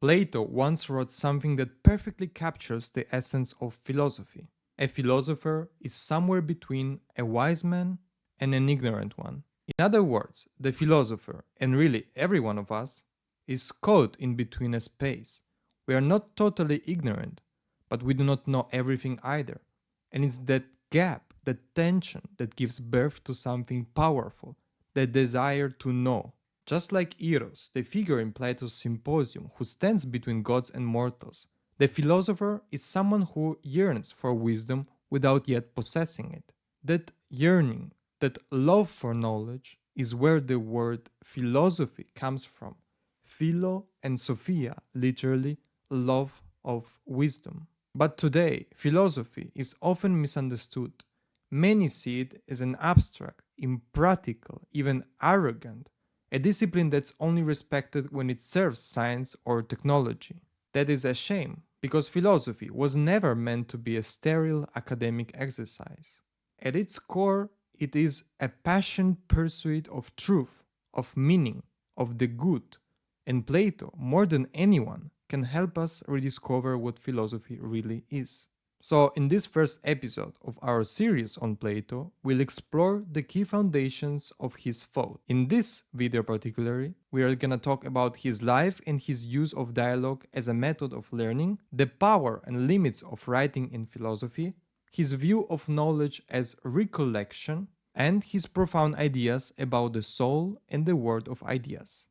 Plato once wrote something that perfectly captures the essence of philosophy. A philosopher is somewhere between a wise man and an ignorant one. In other words, the philosopher, and really every one of us, is caught in between a space. We are not totally ignorant, but we do not know everything either. And it's that gap, that tension, that gives birth to something powerful, the desire to know. Just like Eros, the figure in Plato's Symposium who stands between gods and mortals, the philosopher is someone who yearns for wisdom without yet possessing it. That yearning, that love for knowledge, is where the word philosophy comes from. Philo and Sophia, literally, love of wisdom. But today, philosophy is often misunderstood. Many see it as an abstract, impractical, even arrogant, a discipline that's only respected when it serves science or technology. That is a shame, because philosophy was never meant to be a sterile academic exercise. At its core, it is a passionate pursuit of truth, of meaning, of the good, and Plato, more than anyone, can help us rediscover what philosophy really is. So, in this first episode of our series on Plato, we'll explore the key foundations of his thought. In this video particularly, we are gonna talk about his life and his use of dialogue as a method of learning, the power and limits of writing in philosophy, his view of knowledge as recollection, and his profound ideas about the soul and the world of ideas.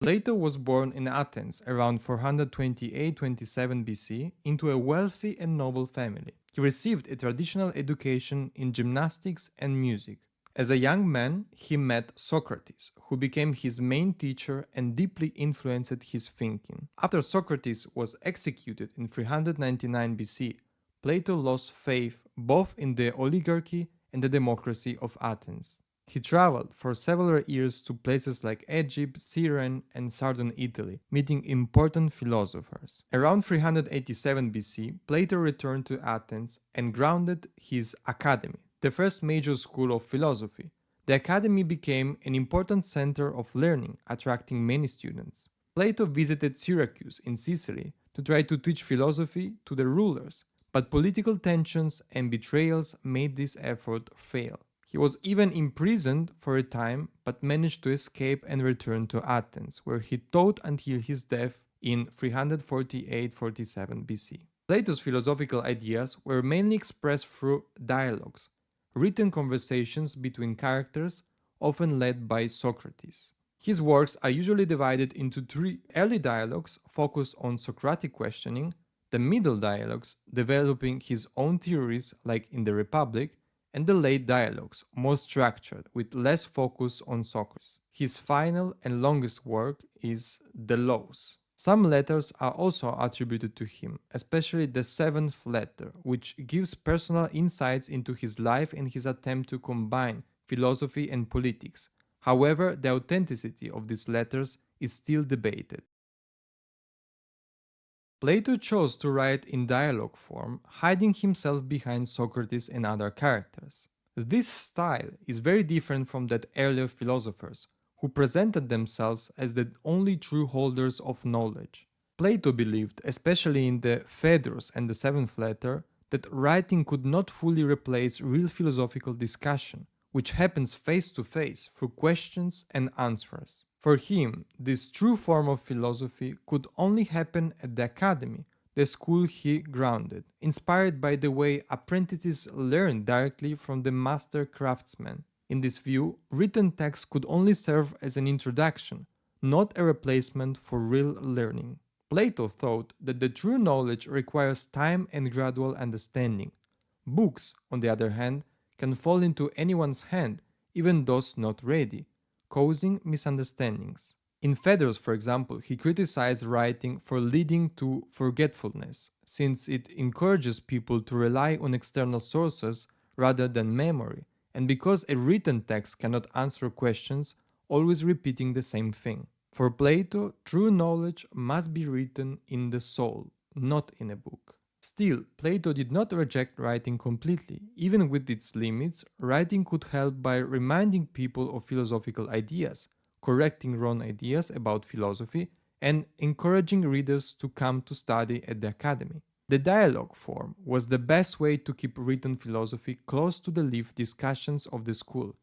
Plato was born in Athens around 428-27 BC into a wealthy and noble family. He received a traditional education in gymnastics and music. As a young man, he met Socrates, who became his main teacher and deeply influenced his thinking. After Socrates was executed in 399 BC, Plato lost faith both in the oligarchy and the democracy of Athens. He traveled for several years to places like Egypt, Syrian, and southern Italy, meeting important philosophers. Around 387 BC, Plato returned to Athens and grounded his academy, the first major school of philosophy. The academy became an important center of learning, attracting many students. Plato visited Syracuse in Sicily to try to teach philosophy to the rulers, but political tensions and betrayals made this effort fail. He was even imprisoned for a time, but managed to escape and return to Athens, where he taught until his death in 348-47 BC. Plato's philosophical ideas were mainly expressed through dialogues, written conversations between characters, often led by Socrates. His works are usually divided into three: early dialogues focused on Socratic questioning, the middle dialogues developing his own theories like in the Republic, and the late dialogues, more structured, with less focus on Socrates. His final and longest work is The Laws. Some letters are also attributed to him, especially the seventh letter, which gives personal insights into his life and his attempt to combine philosophy and politics. However, the authenticity of these letters is still debated. Plato chose to write in dialogue form, hiding himself behind Socrates and other characters. This style is very different from that earlier philosophers, who presented themselves as the only true holders of knowledge. Plato believed, especially in the Phaedrus and the seventh letter, that writing could not fully replace real philosophical discussion, which happens face to face through questions and answers. For him, this true form of philosophy could only happen at the academy, the school he grounded, inspired by the way apprentices learn directly from the master craftsman. In this view, written text could only serve as an introduction, not a replacement for real learning. Plato thought that the true knowledge requires time and gradual understanding. Books, on the other hand, can fall into anyone's hand, even those not ready, causing misunderstandings. In Phaedrus, for example, he criticized writing for leading to forgetfulness, since it encourages people to rely on external sources rather than memory, and because a written text cannot answer questions, always repeating the same thing. For Plato, true knowledge must be written in the soul, not in a book. Still, Plato did not reject writing completely. Even with its limits, writing could help by reminding people of philosophical ideas, correcting wrong ideas about philosophy, and encouraging readers to come to study at the academy. The dialogue form was the best way to keep written philosophy close to the lived discussions of the school.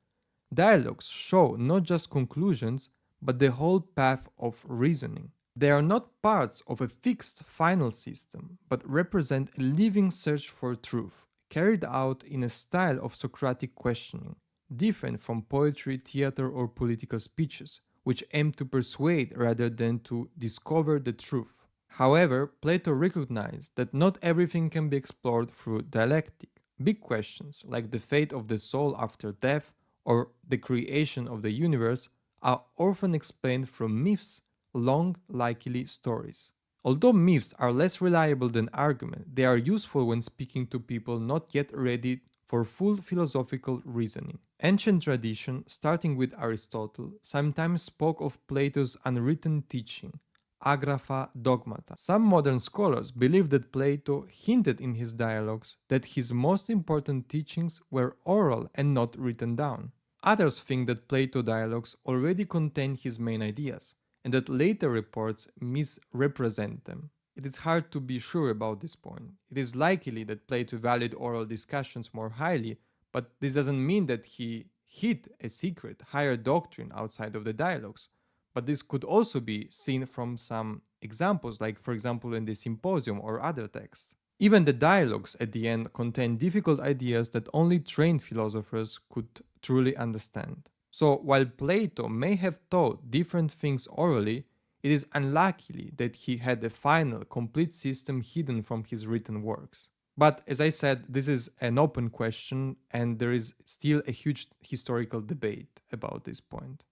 Dialogues show not just conclusions, but the whole path of reasoning. They are not parts of a fixed final system, but represent a living search for truth, carried out in a style of Socratic questioning, different from poetry, theater, or political speeches, which aim to persuade rather than to discover the truth. However, Plato recognized that not everything can be explored through dialectic. Big questions, like the fate of the soul after death or the creation of the universe, are often explained through myths, long, likely stories. Although myths are less reliable than argument, they are useful when speaking to people not yet ready for full philosophical reasoning. Ancient tradition, starting with Aristotle, sometimes spoke of Plato's unwritten teaching, agrapha dogmata. Some modern scholars believe that Plato hinted in his dialogues that his most important teachings were oral and not written down. Others think that Plato dialogues already contain his main ideas, and that later reports misrepresent them. It is hard to be sure about this point. It is likely that Plato valued oral discussions more highly, but this doesn't mean that he hid a secret, higher doctrine outside of the dialogues. But this could also be seen from some examples, like for example in the Symposium or other texts. Even the dialogues at the end contain difficult ideas that only trained philosophers could truly understand. So while Plato may have taught different things orally, it is unlikely that he had a final, complete system hidden from his written works. But as I said, this is an open question, and there is still a huge historical debate about this point.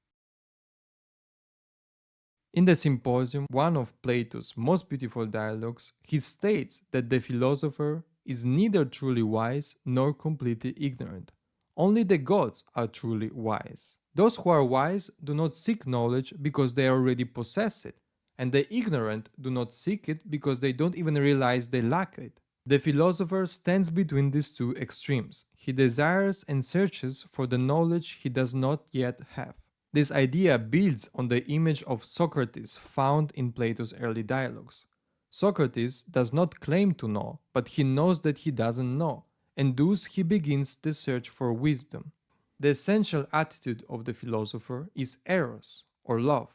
In the Symposium, one of Plato's most beautiful dialogues, he states that the philosopher is neither truly wise nor completely ignorant. Only the gods are truly wise. Those who are wise do not seek knowledge because they already possess it, and the ignorant do not seek it because they don't even realize they lack it. The philosopher stands between these two extremes. He desires and searches for the knowledge he does not yet have. This idea builds on the image of Socrates found in Plato's early dialogues. Socrates does not claim to know, but he knows that he doesn't know, and thus he begins the search for wisdom. The essential attitude of the philosopher is eros, or love.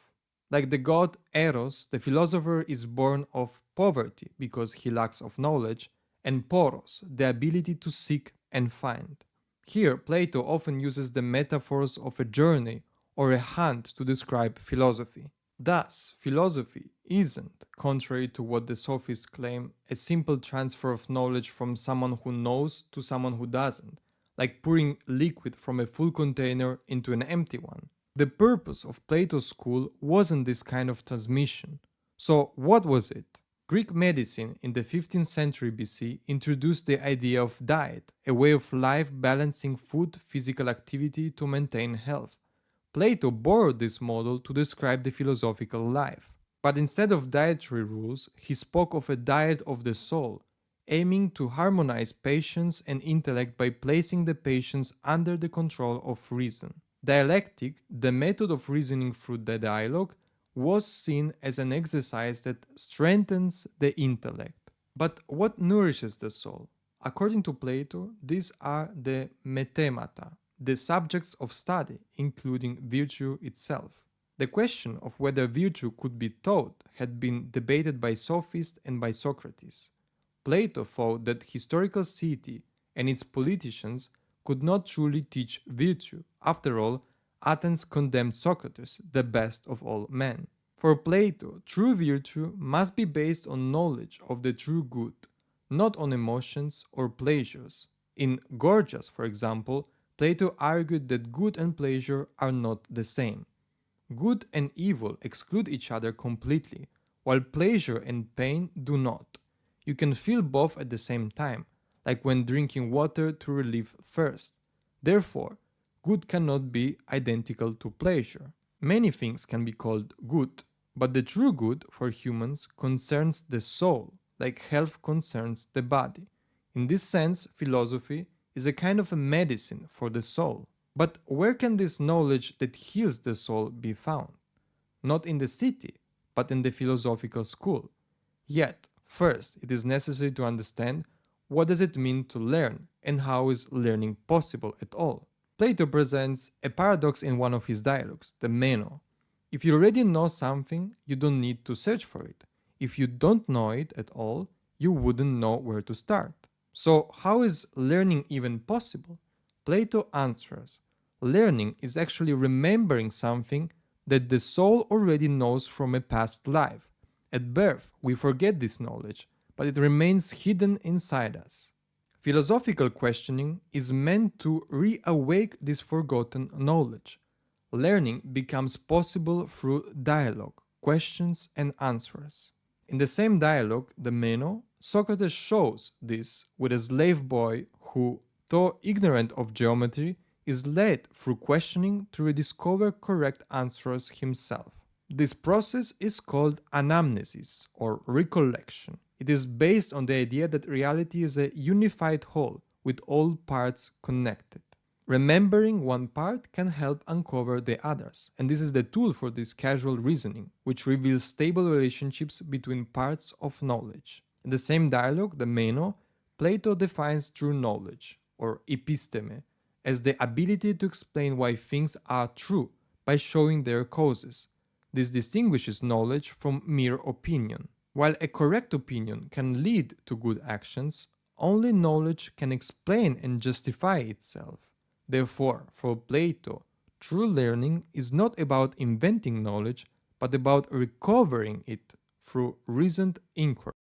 Like the god Eros, the philosopher is born of poverty because he lacks of knowledge, and poros, the ability to seek and find. Here, Plato often uses the metaphors of a journey or a hunt to describe philosophy. Thus, philosophy isn't, contrary to what the sophists claim, a simple transfer of knowledge from someone who knows to someone who doesn't, like pouring liquid from a full container into an empty one. The purpose of Plato's school wasn't this kind of transmission. So, what was it? Greek medicine in the 15th century BC introduced the idea of diet, a way of life balancing food, physical activity to maintain health. Plato borrowed this model to describe the philosophical life. But instead of dietary rules, he spoke of a diet of the soul, aiming to harmonize patience and intellect by placing the patients under the control of reason. Dialectic, the method of reasoning through the dialogue, was seen as an exercise that strengthens the intellect. But what nourishes the soul? According to Plato, these are the methemata, the subjects of study, including virtue itself. The question of whether virtue could be taught had been debated by sophists and by Socrates. Plato thought that historical city and its politicians could not truly teach virtue. After all, Athens condemned Socrates, the best of all men. For Plato, true virtue must be based on knowledge of the true good, not on emotions or pleasures. In Gorgias, for example, Plato argued that good and pleasure are not the same. Good and evil exclude each other completely, while pleasure and pain do not. You can feel both at the same time, like when drinking water to relieve thirst. Therefore, good cannot be identical to pleasure. Many things can be called good, but the true good for humans concerns the soul, like health concerns the body. In this sense, philosophy is a kind of a medicine for the soul. But where can this knowledge that heals the soul be found? Not in the city, but in the philosophical school. Yet, first, it is necessary to understand what does it mean to learn and how is learning possible at all. Plato presents a paradox in one of his dialogues, the Meno. If you already know something, you don't need to search for it. If you don't know it at all, you wouldn't know where to start. So, how is learning even possible? Plato answers, learning is actually remembering something that the soul already knows from a past life. At birth, we forget this knowledge, but it remains hidden inside us. Philosophical questioning is meant to reawake this forgotten knowledge. Learning becomes possible through dialogue, questions, and answers. In the same dialogue, the Meno, Socrates shows this with a slave boy who, though ignorant of geometry, is led through questioning to rediscover correct answers himself. This process is called anamnesis or recollection. It is based on the idea that reality is a unified whole with all parts connected. Remembering one part can help uncover the others, and this is the tool for this causal reasoning, which reveals stable relationships between parts of knowledge. In the same dialogue, the Meno, Plato defines true knowledge, or episteme, as the ability to explain why things are true by showing their causes. This distinguishes knowledge from mere opinion. While a correct opinion can lead to good actions, only knowledge can explain and justify itself. Therefore, for Plato, true learning is not about inventing knowledge, but about recovering it through reasoned inquiry.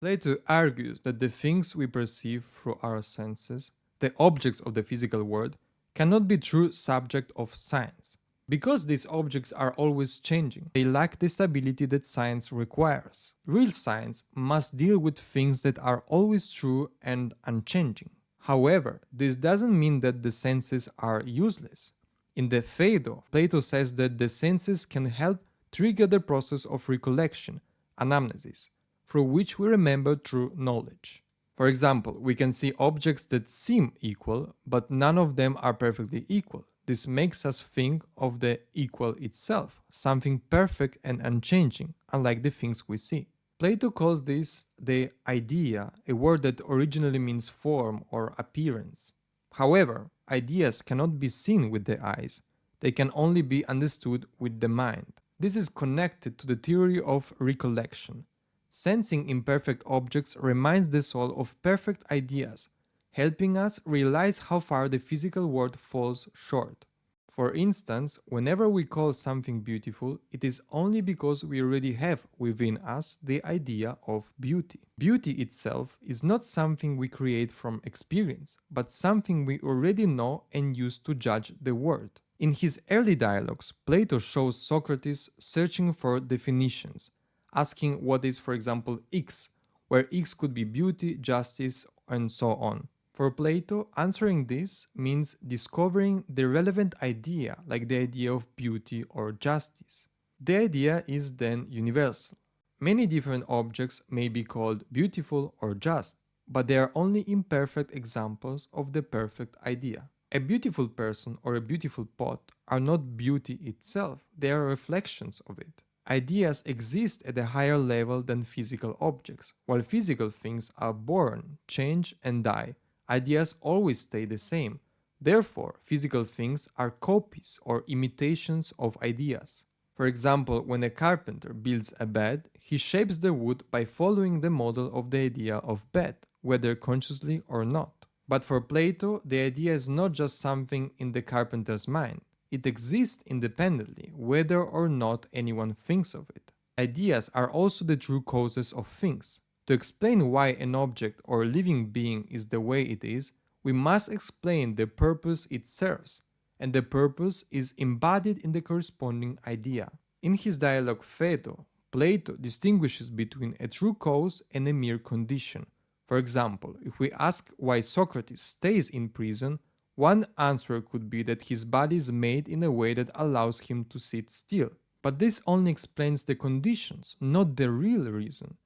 Plato argues that the things we perceive through our senses, the objects of the physical world, cannot be true subject of science. Because these objects are always changing, they lack the stability that science requires. Real science must deal with things that are always true and unchanging. However, this doesn't mean that the senses are useless. In the Phaedo, Plato says that the senses can help trigger the process of recollection, anamnesis, through which we remember true knowledge. For example, we can see objects that seem equal, but none of them are perfectly equal. This makes us think of the equal itself, something perfect and unchanging, unlike the things we see. Plato calls this the idea, a word that originally means form or appearance. However, ideas cannot be seen with the eyes, they can only be understood with the mind. This is connected to the theory of recollection. Sensing imperfect objects reminds the soul of perfect ideas, helping us realize how far the physical world falls short. For instance, whenever we call something beautiful, it is only because we already have within us the idea of beauty. Beauty itself is not something we create from experience, but something we already know and use to judge the world. In his early dialogues, Plato shows Socrates searching for definitions, asking what is, for example, X, where X could be beauty, justice, and so on. For Plato, answering this means discovering the relevant idea, like the idea of beauty or justice. The idea is then universal. Many different objects may be called beautiful or just, but they are only imperfect examples of the perfect idea. A beautiful person or a beautiful pot are not beauty itself, they are reflections of it. Ideas exist at a higher level than physical objects. While physical things are born, change, and die, ideas always stay the same. Therefore, physical things are copies or imitations of ideas. For example, when a carpenter builds a bed, he shapes the wood by following the model of the idea of bed, whether consciously or not. But for Plato, the idea is not just something in the carpenter's mind. It exists independently, whether or not anyone thinks of it. Ideas are also the true causes of things. To explain why an object or living being is the way it is, we must explain the purpose it serves, and the purpose is embodied in the corresponding idea. In his dialogue Phaedo, Plato distinguishes between a true cause and a mere condition. For example, if we ask why Socrates stays in prison, one answer could be that his body is made in a way that allows him to sit still. But this only explains the conditions, not the real reason.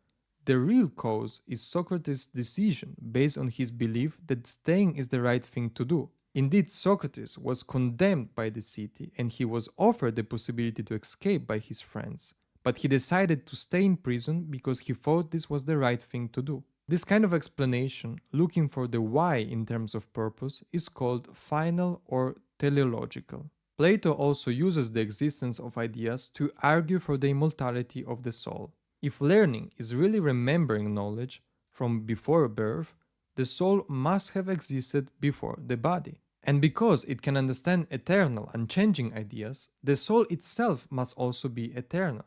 The real cause is Socrates' decision based on his belief that staying is the right thing to do. Indeed, Socrates was condemned by the city and he was offered the possibility to escape by his friends, but he decided to stay in prison because he thought this was the right thing to do. This kind of explanation, looking for the why in terms of purpose, is called final or teleological. Plato also uses the existence of ideas to argue for the immortality of the soul. If learning is really remembering knowledge from before birth, the soul must have existed before the body. And because it can understand eternal, unchanging ideas, the soul itself must also be eternal.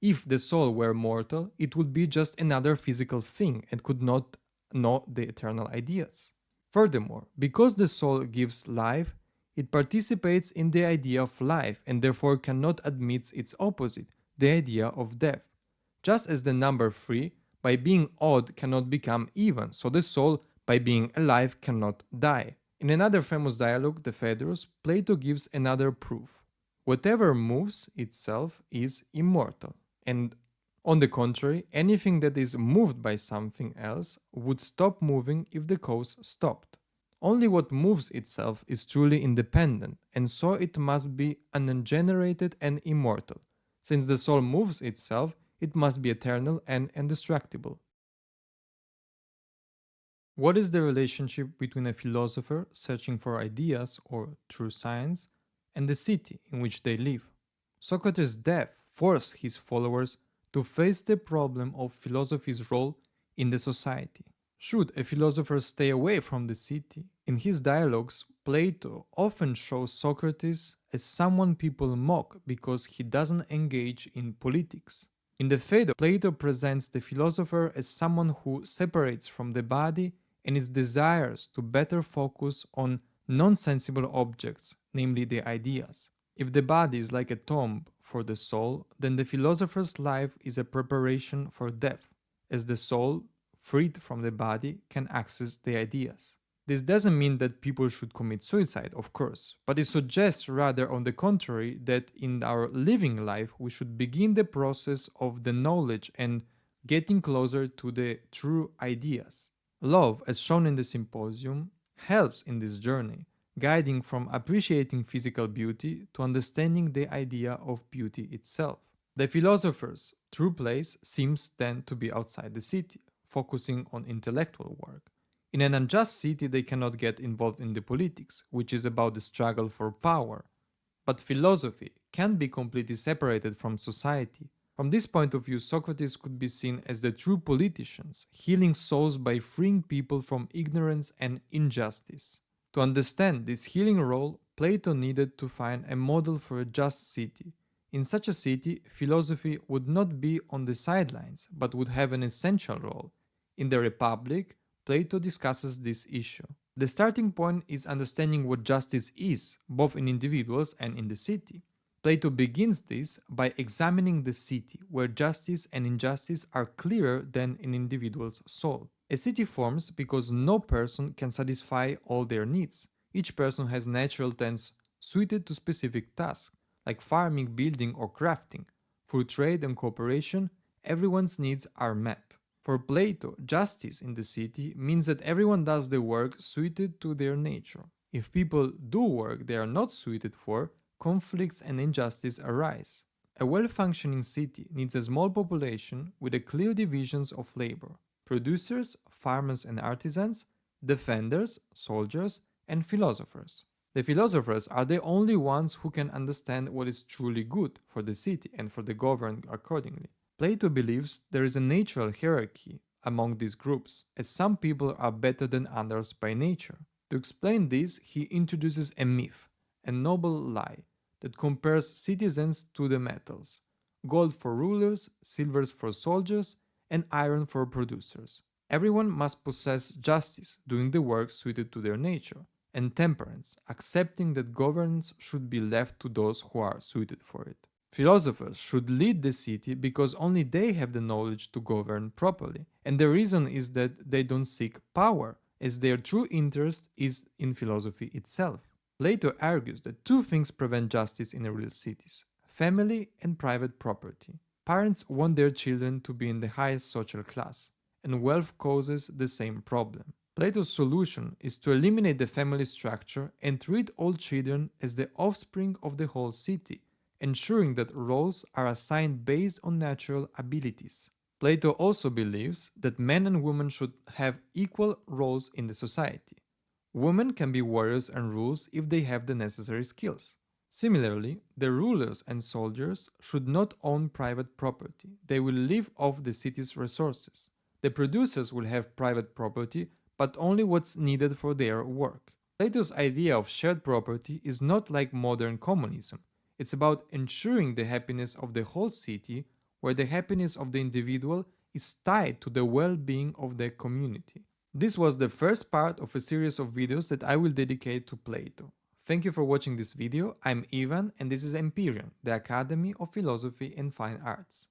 If the soul were mortal, it would be just another physical thing and could not know the eternal ideas. Furthermore, because the soul gives life, it participates in the idea of life and therefore cannot admit its opposite, the idea of death. Just as the number 3, by being odd, cannot become even, so the soul, by being alive, cannot die. In another famous dialogue, the Phaedrus, Plato gives another proof. Whatever moves itself is immortal. And on the contrary, anything that is moved by something else would stop moving if the cause stopped. Only what moves itself is truly independent, and so it must be ungenerated and immortal. Since the soul moves itself, it must be eternal and indestructible. What is the relationship between a philosopher searching for ideas or true science and the city in which they live? Socrates' death forced his followers to face the problem of philosophy's role in the society. Should a philosopher stay away from the city? In his dialogues, Plato often shows Socrates as someone people mock because he doesn't engage in politics. In the Phaedo, Plato presents the philosopher as someone who separates from the body and is desirous to better focus on non-sensible objects, namely the ideas. If the body is like a tomb for the soul, then the philosopher's life is a preparation for death, as the soul, freed from the body, can access the ideas. This doesn't mean that people should commit suicide, of course, but it suggests rather on the contrary that in our living life we should begin the process of the knowledge and getting closer to the true ideas. Love, as shown in the symposium, helps in this journey, guiding from appreciating physical beauty to understanding the idea of beauty itself. The philosopher's true place seems then to be outside the city, focusing on intellectual work. In an unjust city, they cannot get involved in the politics, which is about the struggle for power. But philosophy can be completely separated from society. From this point of view, Socrates could be seen as the true politicians, healing souls by freeing people from ignorance and injustice. To understand this healing role, Plato needed to find a model for a just city. In such a city, philosophy would not be on the sidelines, but would have an essential role. In the Republic, Plato discusses this issue. The starting point is understanding what justice is, both in individuals and in the city. Plato begins this by examining the city, where justice and injustice are clearer than in individual's soul. A city forms because no person can satisfy all their needs. Each person has natural talents suited to specific tasks, like farming, building, or crafting. Through trade and cooperation, everyone's needs are met. For Plato, justice in the city means that everyone does the work suited to their nature. If people do work they are not suited for, conflicts and injustice arise. A well-functioning city needs a small population with a clear divisions of labor: producers, farmers and artisans, defenders, soldiers, and philosophers. The philosophers are the only ones who can understand what is truly good for the city and for the governed accordingly. Plato believes there is a natural hierarchy among these groups, as some people are better than others by nature. To explain this, he introduces a myth, a noble lie, that compares citizens to the metals: gold for rulers, silver for soldiers, and iron for producers. Everyone must possess justice, doing the work suited to their nature, and temperance, accepting that governance should be left to those who are suited for it. Philosophers should lead the city because only they have the knowledge to govern properly, and the reason is that they don't seek power, as their true interest is in philosophy itself. Plato argues that two things prevent justice in real cities: family and private property. Parents want their children to be in the highest social class, and wealth causes the same problem. Plato's solution is to eliminate the family structure and treat all children as the offspring of the whole city, ensuring that roles are assigned based on natural abilities. Plato also believes that men and women should have equal roles in the society. Women can be warriors and rulers if they have the necessary skills. Similarly, the rulers and soldiers should not own private property. They will live off the city's resources. The producers will have private property, but only what's needed for their work. Plato's idea of shared property is not like modern communism. It's about ensuring the happiness of the whole city, where the happiness of the individual is tied to the well being of the community. This was the first part of a series of videos that I will dedicate to Plato. Thank you for watching this video. I'm Ivan and this is Empyreon, the Academy of Philosophy and Fine Arts.